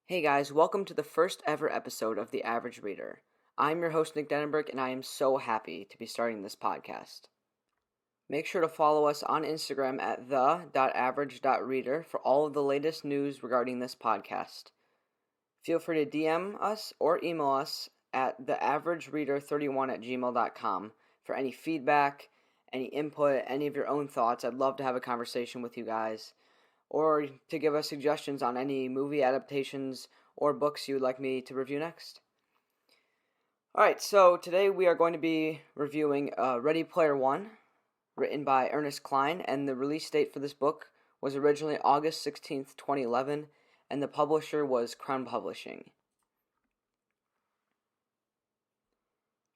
Hey guys, welcome to the first ever episode of The Average Reader. I'm your host, Nick Denenberg, and I am so happy to be starting this podcast. Make sure to follow us on Instagram at the.average.reader for all of the latest news regarding this podcast. Feel free to DM us or email us at theaveragereader31@gmail.com for any feedback, any input, any of your own thoughts. I'd love to have a conversation with you guys, or to give us suggestions on any movie adaptations or books you would like me to review next. Alright, so today we are going to be reviewing Ready Player One, written by Ernest Cline, and the release date for this book was originally August 16th, 2011, and the publisher was Crown Publishing.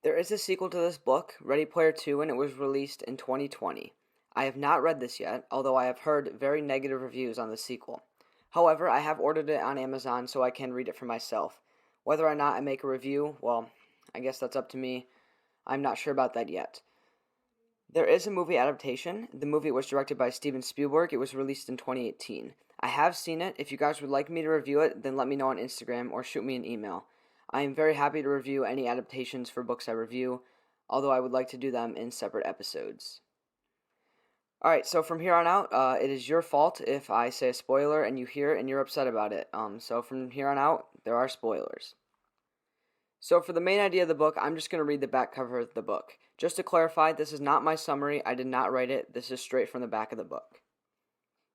There is a sequel to this book, Ready Player 2, and it was released in 2020. I have not read this yet, although I have heard very negative reviews on the sequel. However, I have ordered it on Amazon so I can read it for myself. Whether or not I make a review, well, I guess that's up to me. I'm not sure about that yet. There is a movie adaptation. The movie was directed by Steven Spielberg. It was released in 2018. I have seen it. If you guys would like me to review it, then let me know on Instagram or shoot me an email. I am very happy to review any adaptations for books I review, although I would like to do them in separate episodes. Alright, so from here on out, it is your fault if I say a spoiler and you hear it and you're upset about it. So from here on out, there are spoilers. So for the main idea of the book, I'm just going to read the back cover of the book. Just to clarify, this is not my summary. I did not write it. This is straight from the back of the book.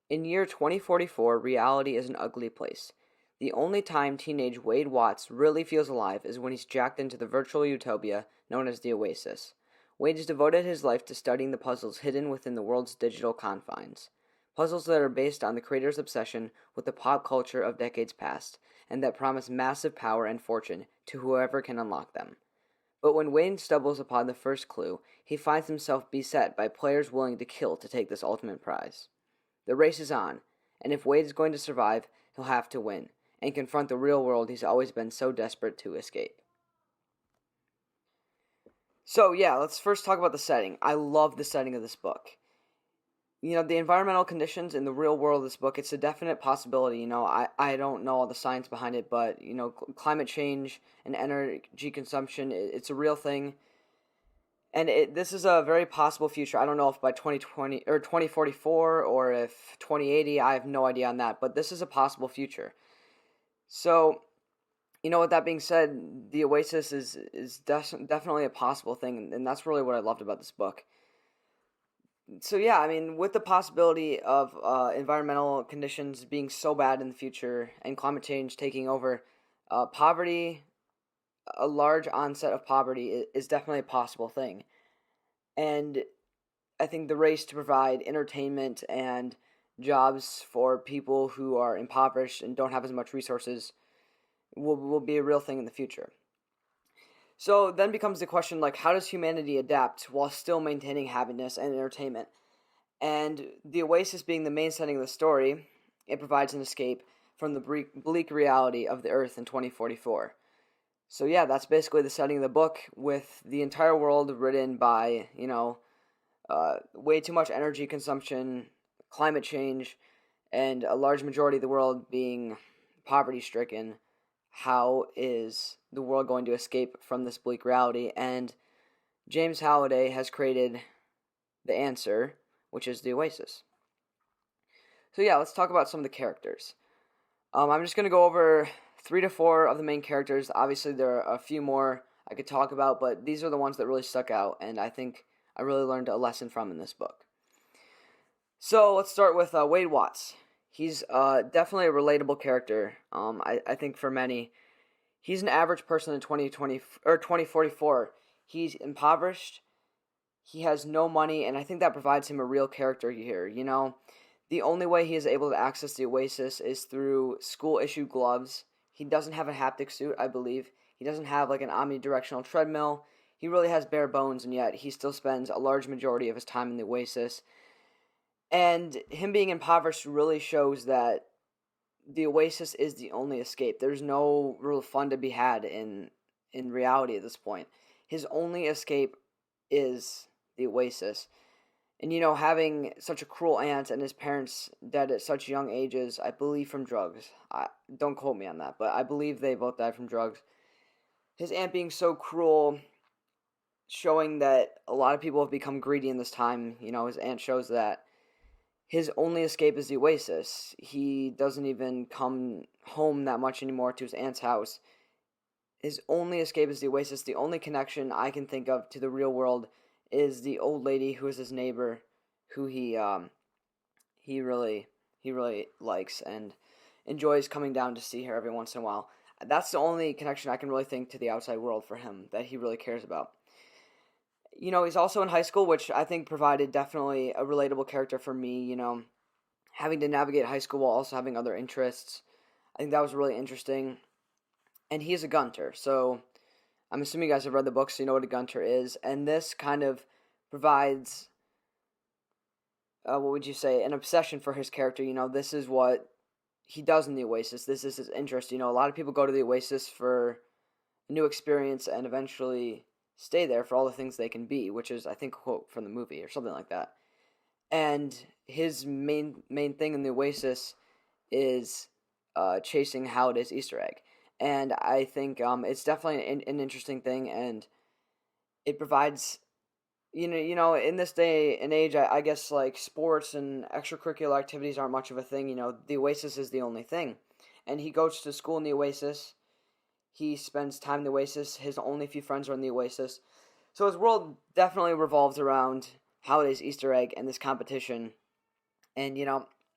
In year 2044, reality is an ugly place. The only time teenage Wade Watts really feels alive is when he's jacked into the virtual utopia known as the Oasis. Wade has devoted his life to studying the puzzles hidden within the world's digital confines. Puzzles that are based on the creator's obsession with the pop culture of decades past, and that promise massive power and fortune to whoever can unlock them. But when Wade stumbles upon the first clue, he finds himself beset by players willing to kill to take this ultimate prize. The race is on, and if Wade is going to survive, he'll have to win, and confront the real world he's always been so desperate to escape. So yeah, let's first talk about the setting. I love the setting of this book. The environmental conditions in the real world of this book, it's a definite possibility. I don't know all the science behind it, but, climate change and energy consumption, it's a real thing. And this is a very possible future. I don't know if by 2020 or 2044 or if 2080, I have no idea on that, but this is a possible future. So, with that being said, the Oasis is definitely a possible thing, and that's really what I loved about this book. So yeah, with the possibility of environmental conditions being so bad in the future and climate change taking over, poverty, a large onset of poverty is definitely a possible thing. And I think the race to provide entertainment and jobs for people who are impoverished and don't have as much resources will be a real thing in the future. So then becomes the question, how does humanity adapt while still maintaining happiness and entertainment? And the Oasis being the main setting of the story, it provides an escape from the bleak reality of the Earth in 2044. So yeah, that's basically the setting of the book, with the entire world written by, way too much energy consumption, climate change, and a large majority of the world being poverty-stricken. How is the world going to escape from this bleak reality? And James Halliday has created the answer, which is the Oasis. So yeah, let's talk about some of the characters. I'm just going to go over 3 to 4 of the main characters. Obviously, there are a few more I could talk about, but these are the ones that really stuck out, and I think I really learned a lesson from in this book. So let's start with Wade Watts. He's definitely a relatable character. I think for many, he's an average person in 2020 or 2044. He's impoverished. He has no money, and I think that provides him a real character here. The only way he is able to access the Oasis is through school-issued gloves. He doesn't have a haptic suit, I believe. He doesn't have an omnidirectional treadmill. He really has bare bones, and yet he still spends a large majority of his time in the Oasis. And him being impoverished really shows that the Oasis is the only escape. There's no real fun to be had in reality at this point. His only escape is the Oasis. And having such a cruel aunt and his parents dead at such young ages, I believe from drugs. Don't quote me on that, but I believe they both died from drugs. His aunt being so cruel, showing that a lot of people have become greedy in this time. His aunt shows that his only escape is the Oasis. He doesn't even come home that much anymore to his aunt's house. His only escape is the Oasis. The only connection I can think of to the real world is the old lady who is his neighbor, who he really likes and enjoys coming down to see her every once in a while. That's the only connection I can really think to the outside world for him that he really cares about. He's also in high school, which I think provided definitely a relatable character for me, having to navigate high school while also having other interests. I think that was really interesting. And he's a gunter, so I'm assuming you guys have read the book, so you know what a gunter is. And this kind of provides, what would you say, an obsession for his character. This is what he does in the Oasis. This is his interest. A lot of people go to the Oasis for a new experience and eventually stay there for all the things they can be, which is, I think, a quote from the movie or something like that. And his main thing in the Oasis is chasing Halliday's Easter egg. And I think it's definitely an interesting thing, and it provides, in this day and age, I guess, like, sports and extracurricular activities aren't much of a thing. The Oasis is the only thing. And he goes to school in the Oasis. He spends time in the Oasis. His only few friends are in the Oasis. So his world definitely revolves around Halliday's Easter egg and this competition. And,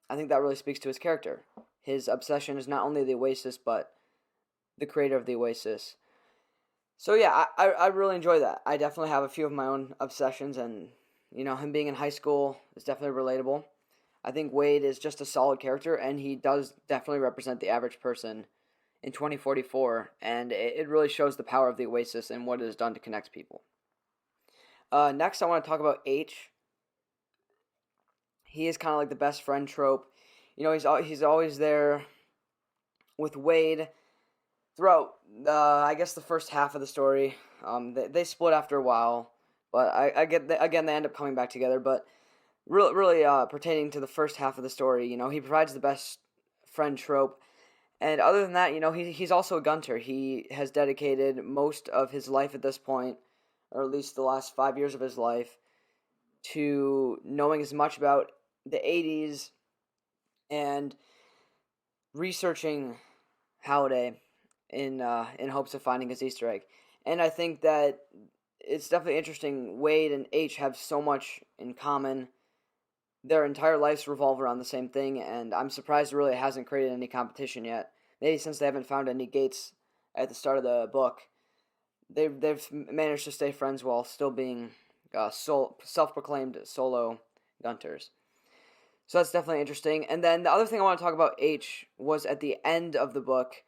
I think that really speaks to his character. His obsession is not only the Oasis, but the creator of the Oasis. So yeah, I really enjoy that. I definitely have a few of my own obsessions, and him being in high school is definitely relatable. I think Wade is just a solid character, and he does definitely represent the average person in 2044, and it really shows the power of the Oasis and what it has done to connect people. Next, I want to talk about H. He is kind of like the best friend trope. He's always there with Wade throughout, I guess, the first half of the story. They split after a while, but I get again they end up coming back together. But really pertaining to the first half of the story, he provides the best friend trope. And other than that, he's also a gunter. He has dedicated most of his life at this point, or at least the last 5 years of his life, to knowing as much about the 80s and researching Halliday in hopes of finding his Easter egg. And I think that it's definitely interesting. Wade and H have so much in common. Their entire lives revolve around the same thing, and I'm surprised really it hasn't created any competition yet. Maybe since they haven't found any gates at the start of the book, they've managed to stay friends while still being self-proclaimed solo gunters. So that's definitely interesting. And then the other thing I want to talk about H was at the end of the book,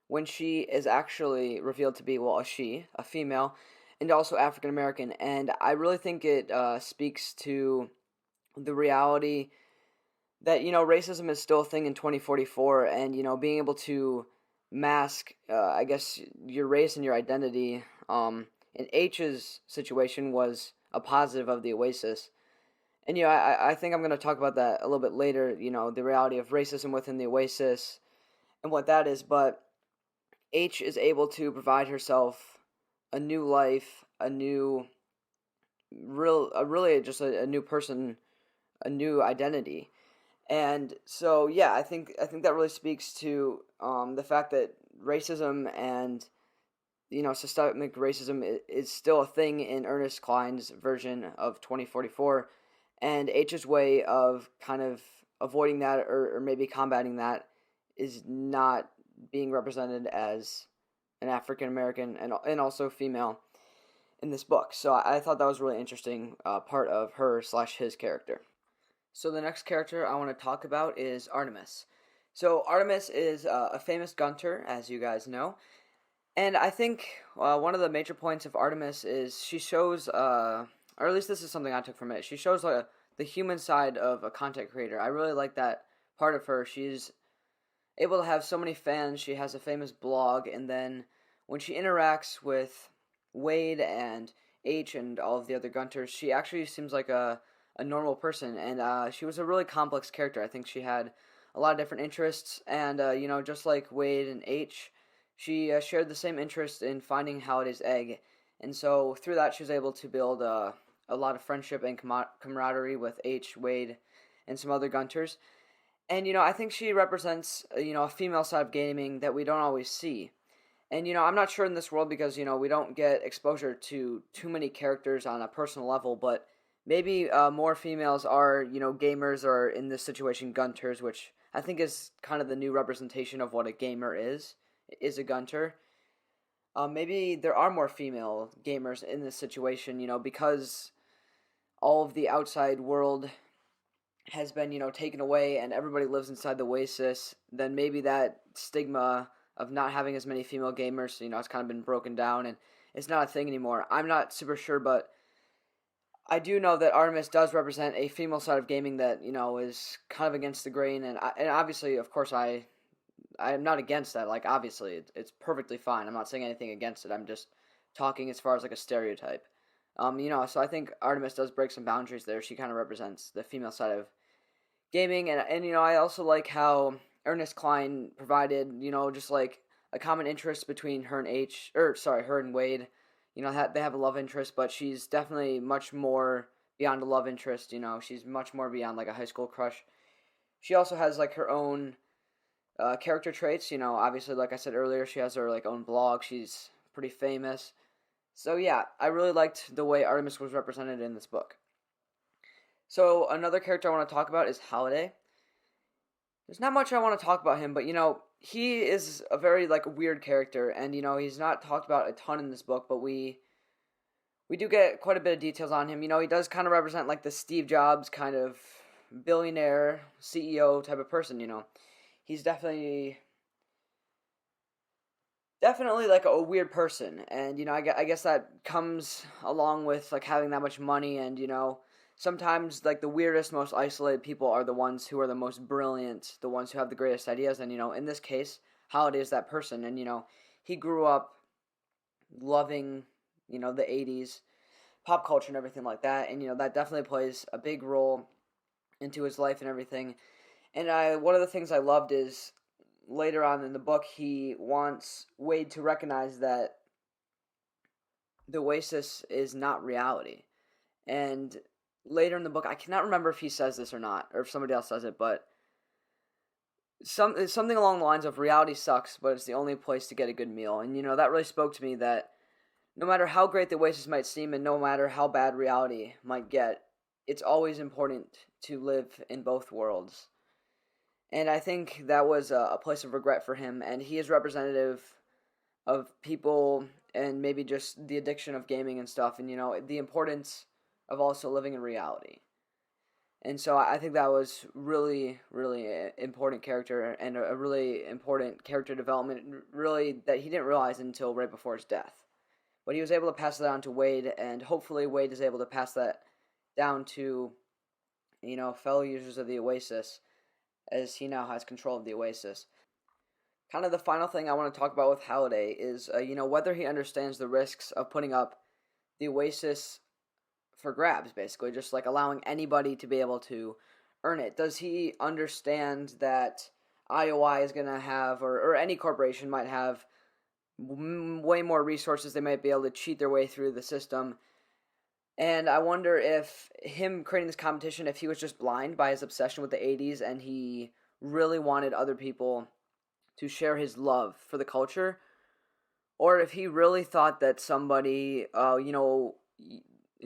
when she is actually revealed to be, a female, and also African American. And I really think it speaks to the reality that, racism is still a thing in 2044, and, being able to mask, I guess, your race and your identity, in H's situation was a positive of the Oasis. And, I think I'm going to talk about that a little bit later, the reality of racism within the Oasis and what that is, but H is able to provide herself a new life, a new person, a new identity. And so, yeah, I think that really speaks to the fact that racism and, systemic racism is still a thing in Ernest Cline's version of 2044, and H's way of kind of avoiding that or maybe combating that is not being represented as an African American and also female in this book. So I thought that was a really interesting part of her/his character. So the next character I want to talk about is Artemis. So Artemis is a famous gunter, as you guys know. And I think one of the major points of Artemis is she shows, or at least this is something I took from it, she shows the human side of a content creator. I really like that part of her. She's able to have so many fans. She has a famous blog, and then when she interacts with Wade and H and all of the other gunters, she actually seems like a a normal person, and she was a really complex character. I think she had a lot of different interests, and just like Wade and H, she shared the same interest in finding Halliday's egg, and so through that she was able to build a lot of friendship and camaraderie with H, Wade, and some other Gunters. And I think she represents a female side of gaming that we don't always see. And I'm not sure in this world because we don't get exposure to too many characters on a personal level, but maybe more females are gamers, or in this situation Gunters, which I think is kind of the new representation of what a gamer is a Gunter. Maybe there are more female gamers in this situation, because all of the outside world has been taken away and everybody lives inside the Oasis. Then maybe that stigma of not having as many female gamers, it's kind of been broken down and it's not a thing anymore. I'm not super sure, but I do know that Artemis does represent a female side of gaming that is kind of against the grain, and obviously, of course, I am not against that. Like, obviously, it's perfectly fine. I'm not saying anything against it. I'm just talking as far as like a stereotype. So I think Artemis does break some boundaries there. She kind of represents the female side of gaming, and I also like how Ernest Cline provided just like a common interest between her and Wade. They have a love interest, but she's definitely much more beyond a love interest. She's much more beyond like a high school crush. She also has like her own character traits. Obviously, like I said earlier, she has her like own blog. She's pretty famous. So yeah, I really liked the way Artemis was represented in this book. So another character I want to talk about is Halliday. There's not much I want to talk about him, but he is a very like weird character, and he's not talked about a ton in this book, but we do get quite a bit of details on him. He does kind of represent like the Steve Jobs kind of billionaire CEO type of person. He's definitely like a weird person, and I guess that comes along with like having that much money, and sometimes like the weirdest, most isolated people are the ones who are the most brilliant, the ones who have the greatest ideas. And in this case, Halliday is that person. And he grew up loving the 80s pop culture and everything like that, and that definitely plays a big role into his life and everything. And one of the things I loved is later on in the book he wants Wade to recognize that the Oasis is not reality. And later in the book, I cannot remember if he says this or not, or if somebody else says it, but something along the lines of reality sucks, but it's the only place to get a good meal. And that really spoke to me, that no matter how great the Oasis might seem, and no matter how bad reality might get, it's always important to live in both worlds. And I think that was a place of regret for him, and he is representative of people and maybe just the addiction of gaming and stuff, and the importance of also living in reality. And so I think that was really, really important character, and a really important character development, really, that he didn't realize until right before his death. But he was able to pass that on to Wade, and hopefully Wade is able to pass that down to, fellow users of the Oasis, as he now has control of the Oasis. Kind of the final thing I want to talk about with Halliday is, whether he understands the risks of putting up the Oasis for grabs, basically, just like allowing anybody to be able to earn it. Does he understand that IOI is going to have, or any corporation might have, way more resources? They might be able to cheat their way through the system. And I wonder if him creating this competition, if he was just blind by his obsession with the 80s and he really wanted other people to share his love for the culture, or if he really thought that somebody,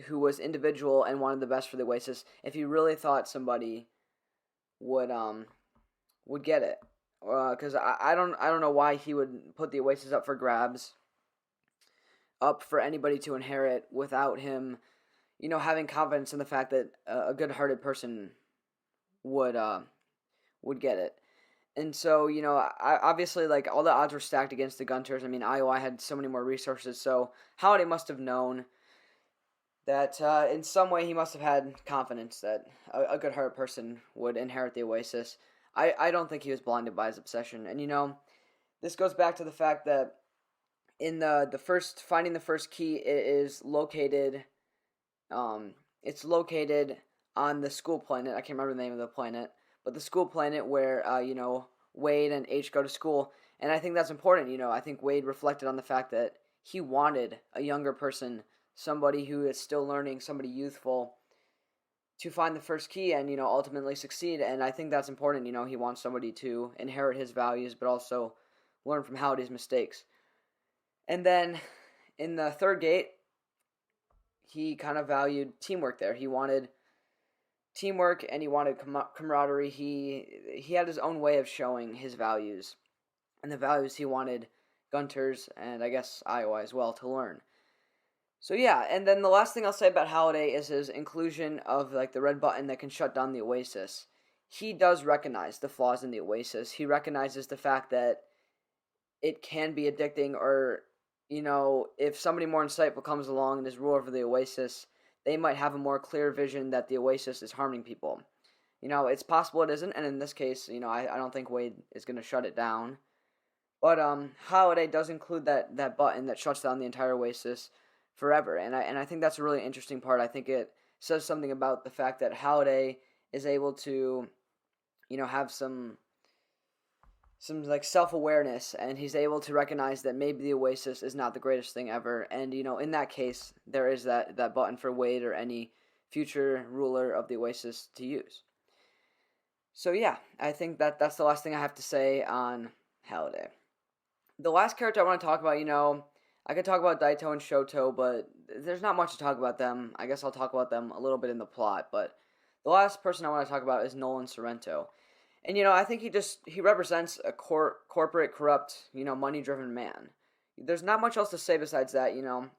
who was individual and wanted the best for the Oasis, if he really thought somebody would get it, because I don't know why he would put the Oasis up for grabs, up for anybody to inherit without him, having confidence in the fact that a good-hearted person would get it. And so, obviously, like, all the odds were stacked against the Gunters. I mean, IOI had so many more resources, so Halliday must have known that in some way he must have had confidence that a good-hearted person would inherit the Oasis. I don't think he was blinded by his obsession. And, this goes back to the fact that in finding the first key, it is located, it's located on the school planet. I can't remember the name of the planet, but the school planet where Wade and H go to school. And I think that's important. I think Wade reflected on the fact that he wanted a younger person, somebody who is still learning, somebody youthful, to find the first key and ultimately succeed. And I think that's important. He wants somebody to inherit his values, but also learn from Halliday's mistakes. And then in the third gate, he kind of valued teamwork there. He wanted teamwork and he wanted camaraderie. He had his own way of showing his values and the values he wanted Gunters and I guess Iowa as well to learn. So yeah, and then the last thing I'll say about Halliday is his inclusion of like the red button that can shut down the Oasis. He does recognize the flaws in the Oasis. He recognizes the fact that it can be addicting, or if somebody more insightful comes along and is ruler over the Oasis, they might have a more clear vision that the Oasis is harming people. It's possible it isn't, and in this case, I don't think Wade is going to shut it down. But Halliday does include that button that shuts down the entire Oasis forever, and I think that's a really interesting part. I think it says something about the fact that Halliday is able to, have some like self-awareness, and he's able to recognize that maybe the Oasis is not the greatest thing ever, and in that case there is that button for Wade or any future ruler of the Oasis to use. So yeah, I think that's the last thing I have to say on Halliday. The last character I want to talk about, I could talk about Daito and Shoto, but there's not much to talk about them. I guess I'll talk about them a little bit in the plot, but the last person I want to talk about is Nolan Sorrento. And, I think he represents a corporate, corrupt, money-driven man. There's not much else to say besides that,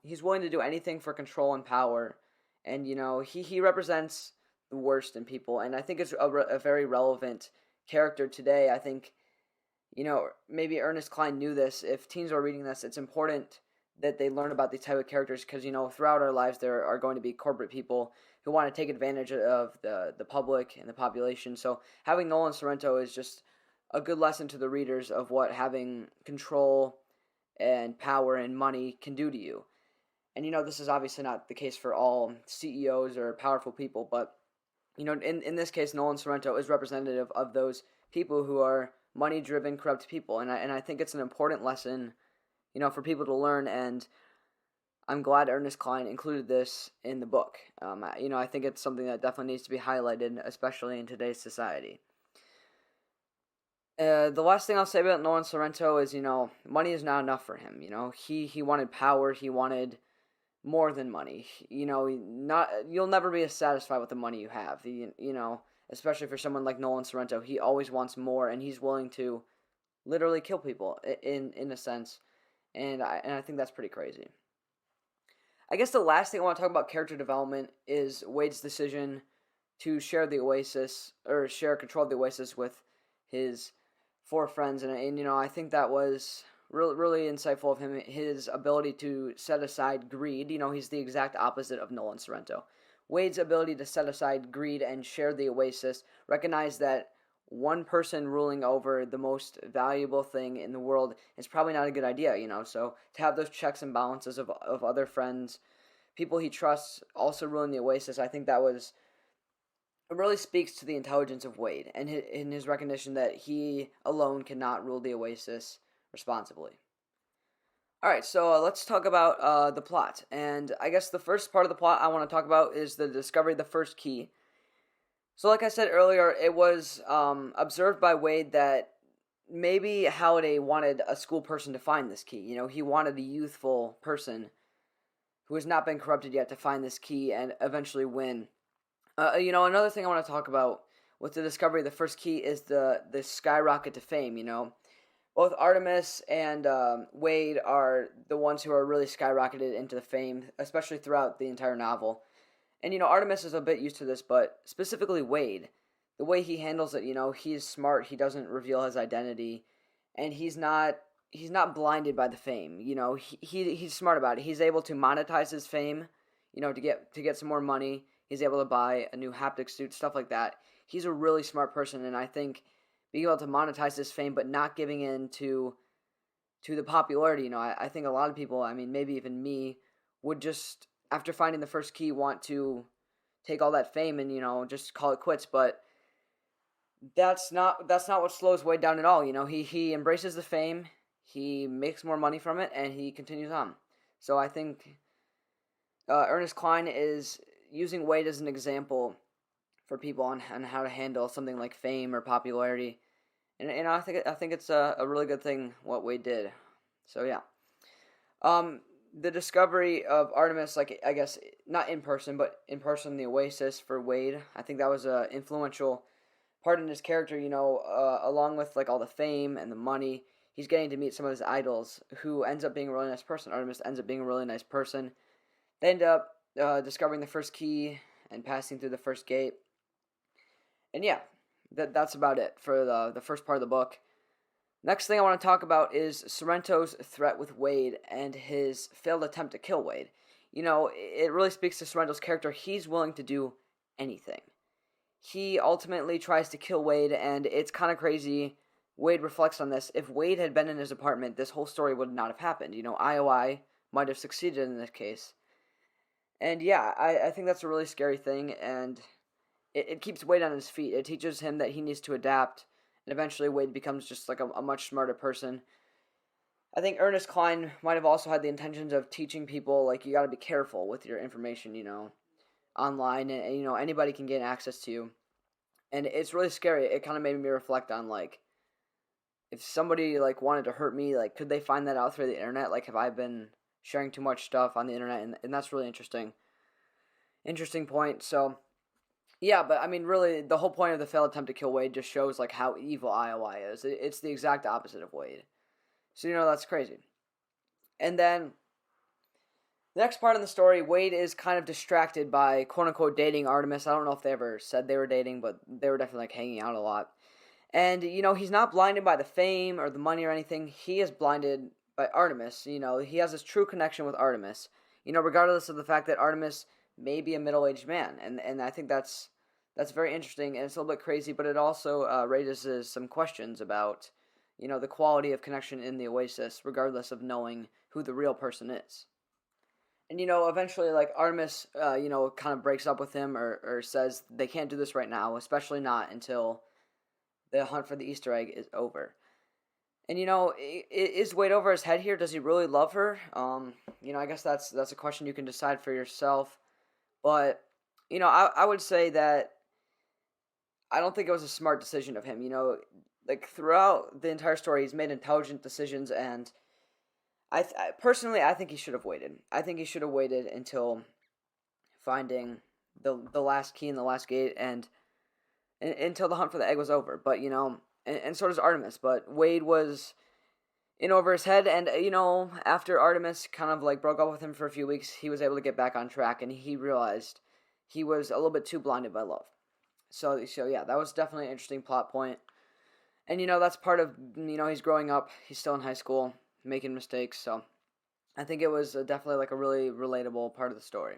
He's willing to do anything for control and power. And, he represents the worst in people. And I think it's a very relevant character today. I think, maybe Ernest Cline knew this. If teens are reading this, it's important that they learn about these type of characters because, throughout our lives there are going to be corporate people who want to take advantage of the public and the population. So having Nolan Sorrento is just a good lesson to the readers of what having control and power and money can do to you. And this is obviously not the case for all CEOs or powerful people, but in this case Nolan Sorrento is representative of those people who are money-driven, corrupt people, and I think it's an important lesson, for people to learn, and I'm glad Ernest Cline included this in the book. I think it's something that definitely needs to be highlighted, especially in today's society. The last thing I'll say about Nolan Sorrento is, money is not enough for him. He wanted power. He wanted more than money. You'll never be satisfied with the money you have. Especially for someone like Nolan Sorrento, he always wants more, and he's willing to literally kill people in a sense, and I think that's pretty crazy. I guess the last thing I want to talk about character development is Wade's decision to share the Oasis, or share control of the Oasis with his 4 friends, and I think that was really, really insightful of him, his ability to set aside greed. He's the exact opposite of Nolan Sorrento. Wade's ability to set aside greed and share the Oasis, recognize that one person ruling over the most valuable thing in the world is probably not a good idea, so to have those checks and balances of other friends, people he trusts also ruling the Oasis, I think it really speaks to the intelligence of Wade and in his recognition that he alone cannot rule the Oasis responsibly. Alright, so let's talk about the plot. And I guess the first part of the plot I want to talk about is the discovery of the first key. So like I said earlier, it was observed by Wade that maybe Halliday wanted a school person to find this key. He wanted a youthful person who has not been corrupted yet to find this key and eventually win. Another thing I want to talk about with the discovery of the first key is the skyrocket to fame, Both Artemis and Wade are the ones who are really skyrocketed into the fame, especially throughout the entire novel. And, Artemis is a bit used to this, but specifically Wade, the way he handles it, he's smart, he doesn't reveal his identity, and he's not blinded by the fame. He's smart about it. He's able to monetize his fame, to get some more money. He's able to buy a new haptic suit, stuff like that. He's a really smart person, and I think being able to monetize this fame but not giving in to the popularity, I think a lot of people, maybe even me, would just, after finding the first key, want to take all that fame and just call it quits. But that's not what slows Wade down at all. He embraces the fame, he makes more money from it, and he continues on. So I think Ernest Cline is using Wade as an example for people on how to handle something like fame or popularity, and I think it's a really good thing what Wade did. So yeah, the discovery of Artemis, like I guess not in person, but in person, the Oasis for Wade. I think that was a influential part in his character. Along with like all the fame and the money, he's getting to meet some of his idols, who ends up being a really nice person. Artemis ends up being a really nice person. They end up discovering the first key and passing through the first gate. And yeah, that's about it for the first part of the book. Next thing I want to talk about is Sorrento's threat with Wade and his failed attempt to kill Wade. It really speaks to Sorrento's character. He's willing to do anything. He ultimately tries to kill Wade, and it's kind of crazy. Wade reflects on this. If Wade had been in his apartment, this whole story would not have happened. IOI might have succeeded in this case. And yeah, I think that's a really scary thing, and it keeps Wade on his feet. It teaches him that he needs to adapt, and eventually Wade becomes just like a much smarter person. I think Ernest Cline might have also had the intentions of teaching people, like, you gotta be careful with your information, online, and anybody can gain access to you. And it's really scary. It kind of made me reflect on, like, if somebody, like, wanted to hurt me, like, could they find that out through the internet? Like, have I been sharing too much stuff on the internet? And that's really interesting point. So yeah, but I mean, really, the whole point of the failed attempt to kill Wade just shows like how evil IOI is. It's the exact opposite of Wade. So that's crazy. And then the next part of the story, Wade is kind of distracted by quote unquote dating Artemis. I don't know if they ever said they were dating, but they were definitely like hanging out a lot. And he's not blinded by the fame or the money or anything. He is blinded by Artemis. He has this true connection with Artemis. Regardless of the fact that Artemis may be a middle-aged man, and I think that's very interesting, and it's a little bit crazy, but it also raises some questions about, the quality of connection in the Oasis, regardless of knowing who the real person is. And, eventually, like, Artemis, kind of breaks up with him or says they can't do this right now, especially not until the hunt for the Easter egg is over. And, is Wade over his head here? Does he really love her? I guess that's a question you can decide for yourself. But, I would say that I don't think it was a smart decision of him. Like, throughout the entire story, he's made intelligent decisions, and personally, I think he should have waited. I think he should have waited until finding the last key in the last gate, and until the hunt for the egg was over. But, and so does Artemis. But Wade was in over his head, and, after Artemis kind of, like, broke up with him for a few weeks, he was able to get back on track, and he realized he was a little bit too blinded by love. So yeah, that was definitely an interesting plot point. And, that's part of, he's growing up, he's still in high school, making mistakes, so I think it was definitely, like, a really relatable part of the story.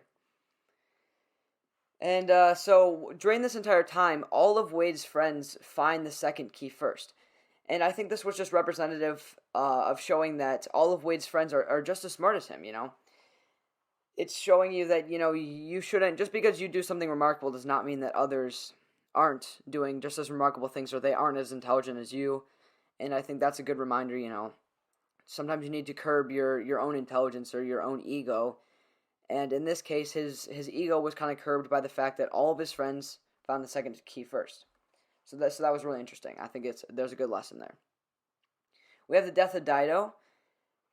And so during this entire time, all of Wade's friends find the second key first. And I think this was just representative of showing that all of Wade's friends are just as smart as him, It's showing you that, you shouldn't, just because you do something remarkable does not mean that others aren't doing just as remarkable things, or they aren't as intelligent as you. And I think that's a good reminder, Sometimes you need to curb your own intelligence or your own ego. And in this case, his ego was kind of curbed by the fact that all of his friends found the second key first. So that was really interesting. I think there's a good lesson there. We have the death of Daito.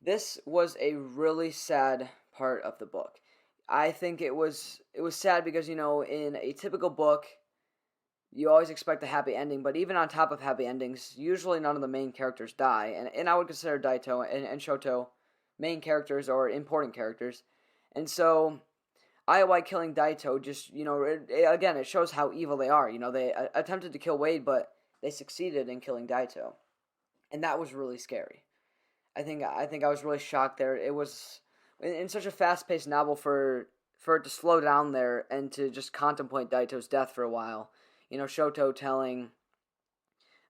This was a really sad part of the book. I think it was sad because, in a typical book, you always expect a happy ending, but even on top of happy endings, usually none of the main characters die. And I would consider Daito and Shoto main characters or important characters. And so IOI killing Daito just, again, it shows how evil they are. They attempted to kill Wade, but they succeeded in killing Daito. And that was really scary. I think I was really shocked there. It was in such a fast-paced novel for it to slow down there and to just contemplate Daito's death for a while. Shoto telling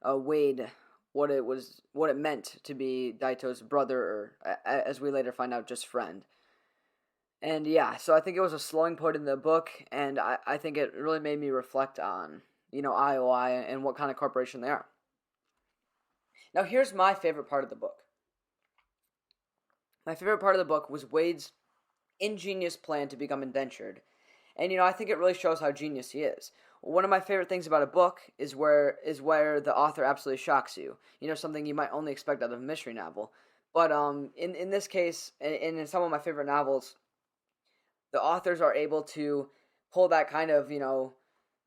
Wade what it meant to be Daito's brother, or as we later find out, just friend. And yeah, so I think it was a slowing point in the book, and I think it really made me reflect on, IOI and what kind of corporation they are. Now, here's my favorite part of the book. My favorite part of the book was Wade's ingenious plan to become indentured. And I think it really shows how genius he is. One of my favorite things about a book is where the author absolutely shocks you. Something you might only expect out of a mystery novel. But in this case, and in some of my favorite novels, the authors are able to pull that kind of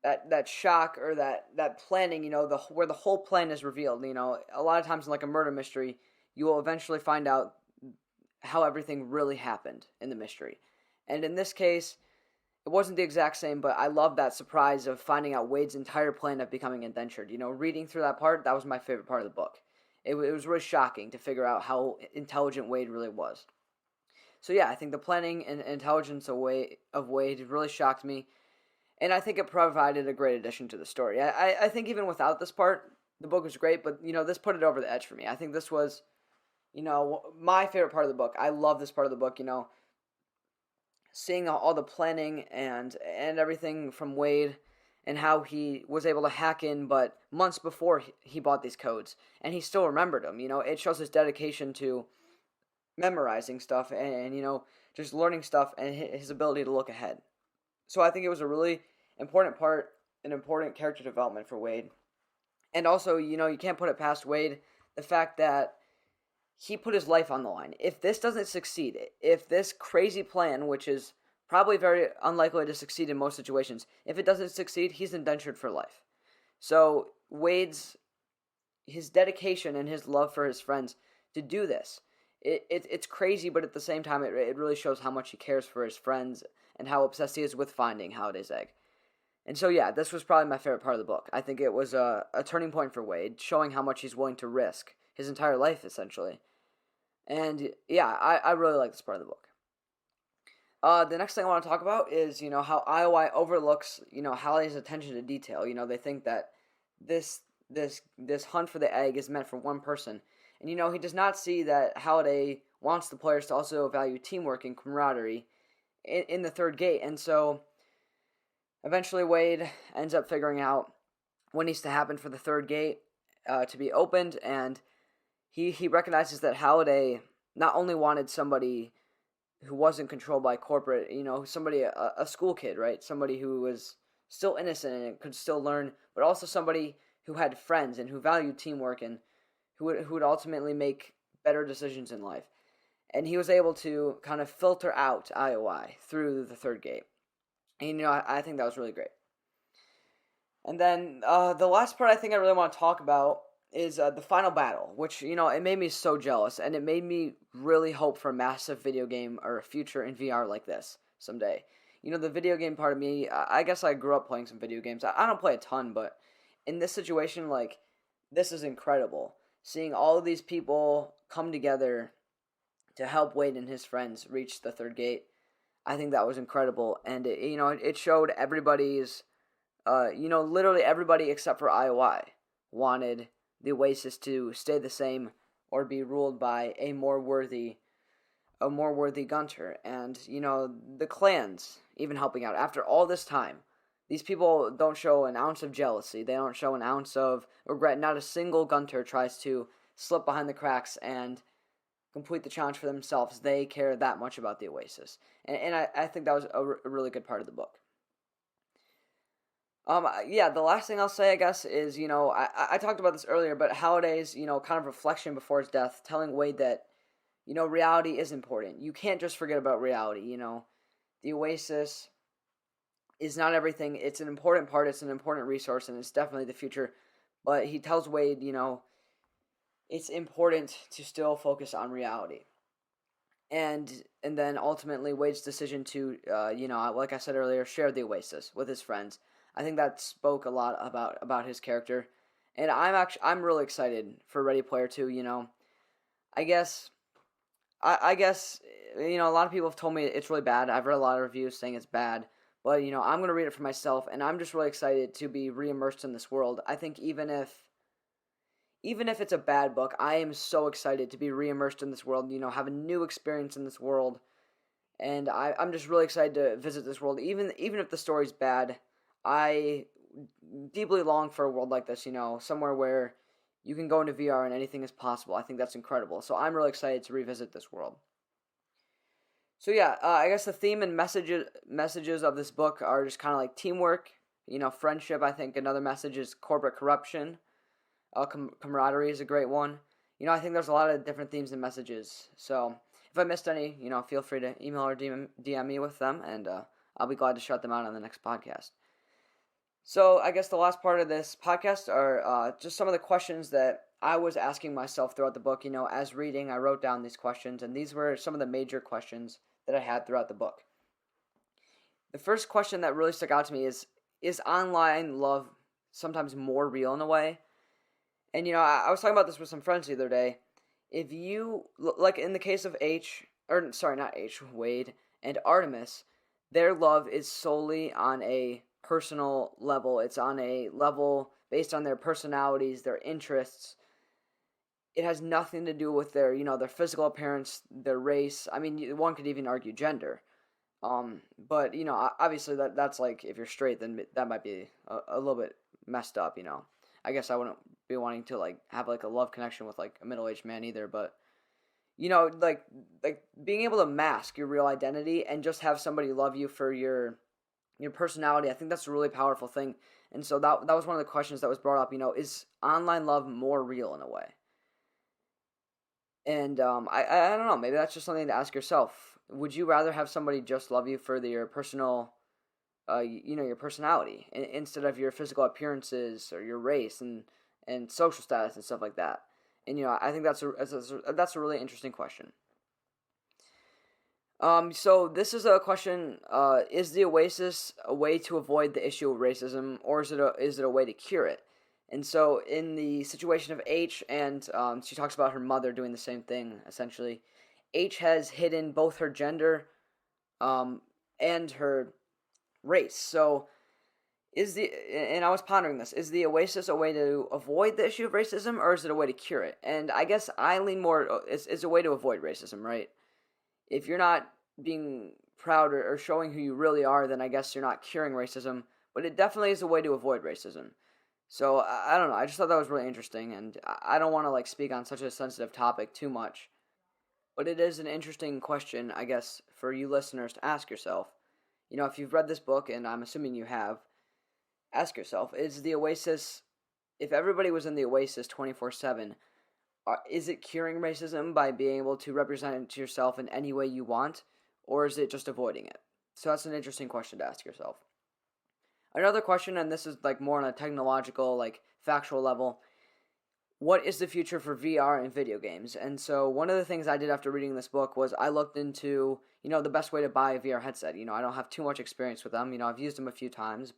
that shock, or that planning, where the whole plan is revealed. A lot of times in like a murder mystery, you will eventually find out how everything really happened in the mystery. And in this case, it wasn't the exact same, but I love that surprise of finding out Wade's entire plan of becoming indentured. Reading through that part, that was my favorite part of the book. It was really shocking to figure out how intelligent Wade really was. So yeah, I think the planning and intelligence of Wade really shocked me, and I think it provided a great addition to the story. I think even without this part, the book was great, but this put it over the edge for me. I think this was, my favorite part of the book. I love this part of the book. Seeing all the planning and everything from Wade, and how he was able to hack in, but months before he bought these codes, and he still remembered them. It shows his dedication to memorizing stuff, and just learning stuff, and his ability to look ahead. So I think it was a really important part, an important character development for Wade. And also, you can't put it past Wade, the fact that he put his life on the line. If this doesn't succeed, if this crazy plan, which is probably very unlikely to succeed in most situations, if it doesn't succeed, he's indentured for life. So his dedication and his love for his friends to do this, it's crazy, but at the same time, it really shows how much he cares for his friends and how obsessed he is with finding Halliday's egg. And so yeah, this was probably my favorite part of the book. I think it was a turning point for Wade, showing how much he's willing to risk his entire life, essentially. And yeah, I really like this part of the book. The next thing I want to talk about is, how IOI overlooks, Halliday's attention to detail. They think that this hunt for the egg is meant for one person. And, he does not see that Halliday wants the players to also value teamwork and camaraderie in the third gate. And so eventually Wade ends up figuring out what needs to happen for the third gate to be opened, and he recognizes that Halliday not only wanted somebody who wasn't controlled by corporate, somebody, a school kid, right? Somebody who was still innocent and could still learn, but also somebody who had friends and who valued teamwork and who would ultimately make better decisions in life. And he was able to kind of filter out IOI through the third gate. And, I think that was really great. And then the last part I think I really want to talk about is the final battle, which, it made me so jealous, and it made me really hope for a massive video game or a future in VR like this someday. The video game part of me, I guess I grew up playing some video games. I don't play a ton, but in this situation, like, this is incredible. Seeing all of these people come together to help Wade and his friends reach the third gate, I think that was incredible. And, it showed everybody's, literally everybody except for IOI wanted the Oasis to stay the same or be ruled by a more worthy Gunter. And, the clans even helping out. After all this time, these people don't show an ounce of jealousy. They don't show an ounce of regret. Not a single Gunter tries to slip behind the cracks and complete the challenge for themselves. They care that much about the Oasis. And I think that was a really good part of the book. Yeah, the last thing I'll say, I guess, is, I talked about this earlier, but Halliday's, kind of reflection before his death, telling Wade that, reality is important. You can't just forget about reality, The Oasis is not everything. It's an important part, it's an important resource, and it's definitely the future. But he tells Wade, it's important to still focus on reality. And then ultimately Wade's decision to, like I said earlier, share the Oasis with his friends. I think that spoke a lot about his character, and I'm really excited for Ready Player 2. I guess a lot of people have told me it's really bad. I've read a lot of reviews saying it's bad, but I'm gonna read it for myself, and I'm just really excited to be re-immersed in this world. I think even if it's a bad book, I am so excited to be re-immersed in this world. Have a new experience in this world, and I'm just really excited to visit this world. Even if the story's bad, I deeply long for a world like this. Somewhere where you can go into VR and anything is possible. I think that's incredible. So I'm really excited to revisit this world. So yeah, I guess the theme and messages of this book are just kind of like teamwork, friendship. I think another message is corporate corruption. Camaraderie is a great one. I think there's a lot of different themes and messages. So if I missed any, feel free to email or DM me with them, and I'll be glad to shout them out on the next podcast. So I guess the last part of this podcast are just some of the questions that I was asking myself throughout the book. As reading, I wrote down these questions, and these were some of the major questions that I had throughout the book. The first question that really stuck out to me is online love sometimes more real in a way? And, I was talking about this with some friends the other day. If you, like in the case of Wade and Artemis, their love is solely on a personal level. It's on a level based on their personalities, their interests. It has nothing to do with their physical appearance, their race. I mean, one could even argue gender. But, obviously that's like, if you're straight, then that might be a little bit messed up, I guess I wouldn't be wanting to, like, have, like, a love connection with, like, a middle-aged man either, but, like being able to mask your real identity and just have somebody love you for your personality, I think that's a really powerful thing. And so that was one of the questions that was brought up, is online love more real in a way? And I don't know, maybe that's just something to ask yourself. Would you rather have somebody just love you for your personal, your personality, instead of your physical appearances or your race and social status and stuff like that? And I think that's a really interesting question. So this is a question: is the Oasis a way to avoid the issue of racism, or is it a way to cure it? And so in the situation of H, and she talks about her mother doing the same thing essentially. H has hidden both her gender, and her race. So and I was pondering this: is the Oasis a way to avoid the issue of racism, or is it a way to cure it? And I guess I lean more it's a way to avoid racism, right? If you're not being proud or showing who you really are, then I guess you're not curing racism. But it definitely is a way to avoid racism. So I don't know. I just thought that was really interesting, and I don't want to like speak on such a sensitive topic too much. But it is an interesting question, I guess, for you listeners to ask yourself. If you've read this book, and I'm assuming you have, ask yourself: is the Oasis, if everybody was in the Oasis 24/7, is it curing racism by being able to represent it to yourself in any way you want, or is it just avoiding it? So that's an interesting question to ask yourself. Another question, and this is like more on a technological, like factual level: what is the future for VR and video games? And so one of the things I did after reading this book was I looked into, the best way to buy a VR headset. I don't have too much experience with them. I've used them a few times,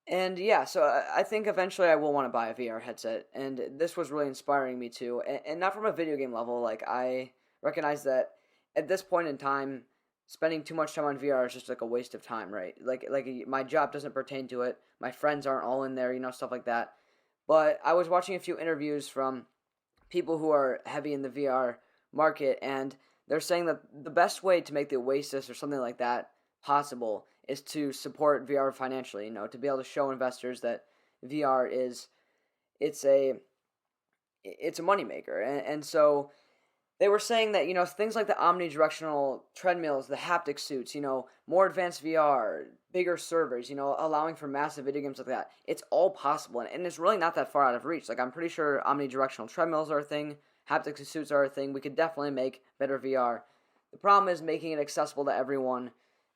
and yeah, so I think eventually I will want to buy a VR headset, and this was really inspiring me too, and not from a video game level. Like, I recognize that at this point in time, spending too much time on VR is just like a waste of time, right? Like my job doesn't pertain to it. My friends aren't all in there, stuff like that. But I was watching a few interviews from people who are heavy in the VR market, and they're saying that the best way to make the Oasis or something like that possible is to support VR financially, to be able to show investors that VR it's a moneymaker. And so they were saying that, things like the omnidirectional treadmills, the haptic suits, more advanced VR, bigger servers, allowing for massive video games like that, it's all possible. And it's really not that far out of reach. Like, I'm pretty sure omnidirectional treadmills are a thing, haptic suits are a thing. We could definitely make better VR. The problem is making it accessible to everyone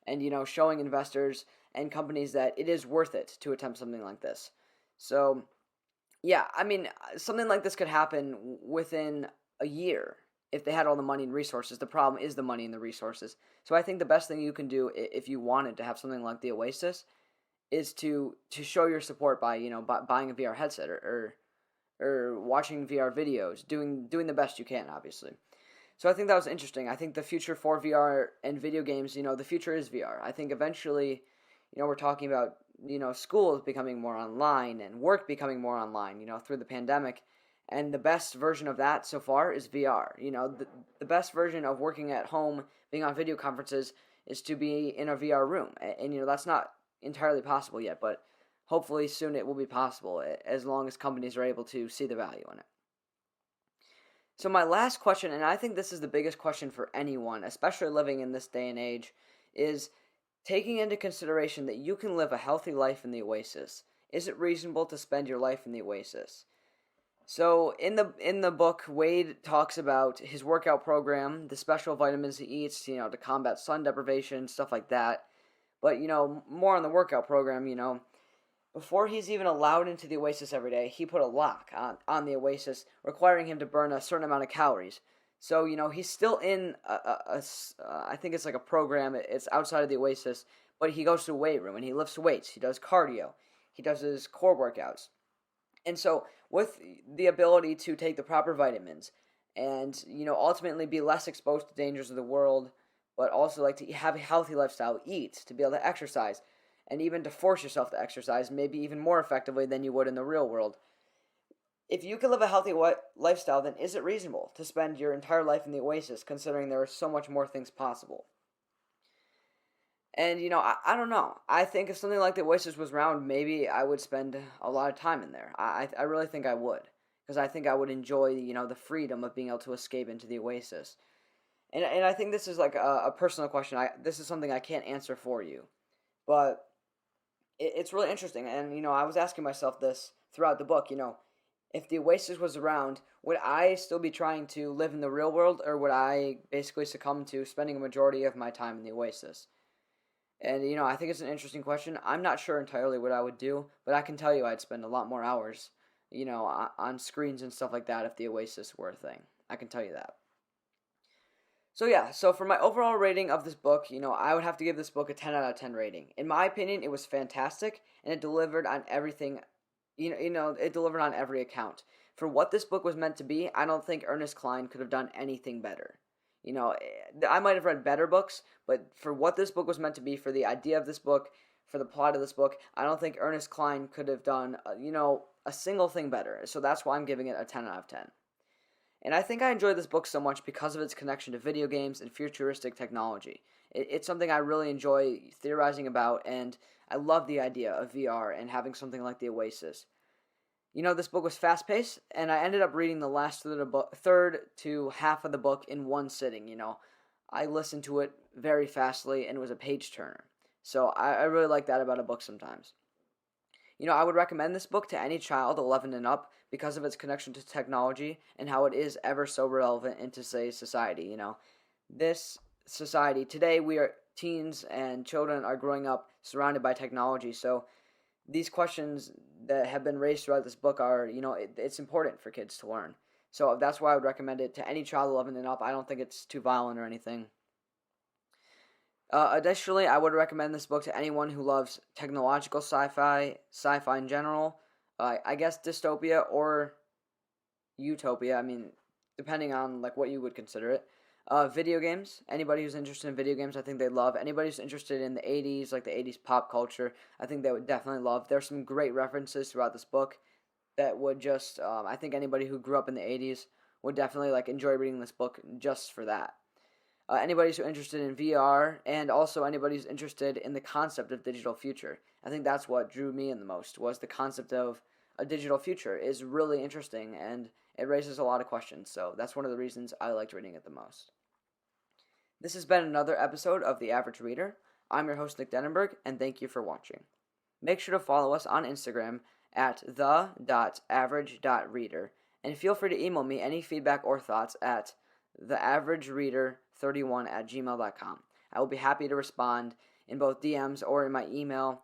and, showing investors and companies that it is worth it to attempt something like this. So, yeah, I mean, something like this could happen within a year if they had all the money and resources. The problem is the money and the resources. So I think the best thing you can do if you wanted to have something like the Oasis is to show your support by, buying a VR headset or watching VR videos, doing the best you can, obviously. So I think that was interesting. I think the future for VR and video games, the future is VR. I think eventually, we're talking about, schools becoming more online and work becoming more online, through the pandemic. And the best version of that so far is VR. The best version of working at home, being on video conferences, is to be in a VR room. And that's not entirely possible yet, but hopefully soon it will be possible as long as companies are able to see the value in it. So my last question, and I think this is the biggest question for anyone, especially living in this day and age, is taking into consideration that you can live a healthy life in the Oasis. Is it reasonable to spend your life in the Oasis? So in the book, Wade talks about his workout program, the special vitamins he eats, to combat sun deprivation, stuff like that. But more on the workout program, before he's even allowed into the Oasis every day, he put a lock on the Oasis, requiring him to burn a certain amount of calories. So, he's still in I think it's like a program, it's outside of the Oasis, but he goes to a weight room and he lifts weights, he does cardio, he does his core workouts. And so, with the ability to take the proper vitamins and, ultimately be less exposed to dangers of the world, but also like to have a healthy lifestyle, eat, to be able to exercise, and even to force yourself to exercise, maybe even more effectively than you would in the real world. If you can live a healthy lifestyle, then is it reasonable to spend your entire life in the Oasis, considering there are so much more things possible? And, I don't know. I think if something like the Oasis was around, maybe I would spend a lot of time in there. I really think I would. Because I think I would enjoy, the freedom of being able to escape into the Oasis. And I think this is like a personal question. This is something I can't answer for you. But it's really interesting. And, I was asking myself this throughout the book, if the Oasis was around, would I still be trying to live in the real world, or would I basically succumb to spending a majority of my time in the Oasis? And, I think it's an interesting question. I'm not sure entirely what I would do, but I can tell you I'd spend a lot more hours, on screens and stuff like that if the Oasis were a thing. I can tell you that. So yeah, so for my overall rating of this book, I would have to give this book a 10 out of 10 rating. In my opinion, it was fantastic, and it delivered on everything, it delivered on every account. For what this book was meant to be, I don't think Ernest Cline could have done anything better. I might have read better books, but for what this book was meant to be, for the idea of this book, for the plot of this book, I don't think Ernest Cline could have done, a single thing better. So that's why I'm giving it a 10 out of 10. And I think I enjoyed this book so much because of its connection to video games and futuristic technology. It's something I really enjoy theorizing about, and I love the idea of VR and having something like the Oasis. This book was fast-paced, and I ended up reading the last third to half of the book in one sitting, I listened to it very fastly, and it was a page-turner. So I really like that about a book sometimes. I would recommend this book to any child 11 and up because of its connection to technology and how it is ever so relevant in today's society. This society, today teens and children are growing up surrounded by technology, so these questions that have been raised throughout this book are, it's important for kids to learn. So that's why I would recommend it to any child 11 and up. I don't think it's too violent or anything. Additionally, I would recommend this book to anyone who loves technological sci-fi in general. I guess dystopia or utopia. I mean, depending on what you would consider it. Video games. Anybody who's interested in video games, I think they'd love. Anybody who's interested in the 80s, like the 80s pop culture, I think they would definitely love. There's some great references throughout this book that would just, I think anybody who grew up in the 80s would definitely enjoy reading this book just for that. Anybody who's interested in VR, and also anybody who's interested in the concept of digital future. I think that's what drew me in the most, was the concept of a digital future is really interesting, and it raises a lot of questions, so that's one of the reasons I liked reading it the most. This has been another episode of The Average Reader. I'm your host, Nick Denenberg, and thank you for watching. Make sure to follow us on Instagram at the.average.reader, and feel free to email me any feedback or thoughts at theaveragereader31@gmail.com. I will be happy to respond in both DMs or in my email.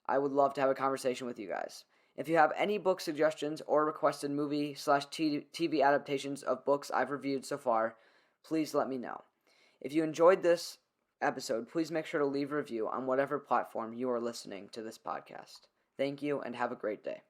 I would love to have a conversation with you guys. If you have any book suggestions or requested movie/TV adaptations of books I've reviewed so far, please let me know. If you enjoyed this episode, please make sure to leave a review on whatever platform you are listening to this podcast. Thank you, and have a great day.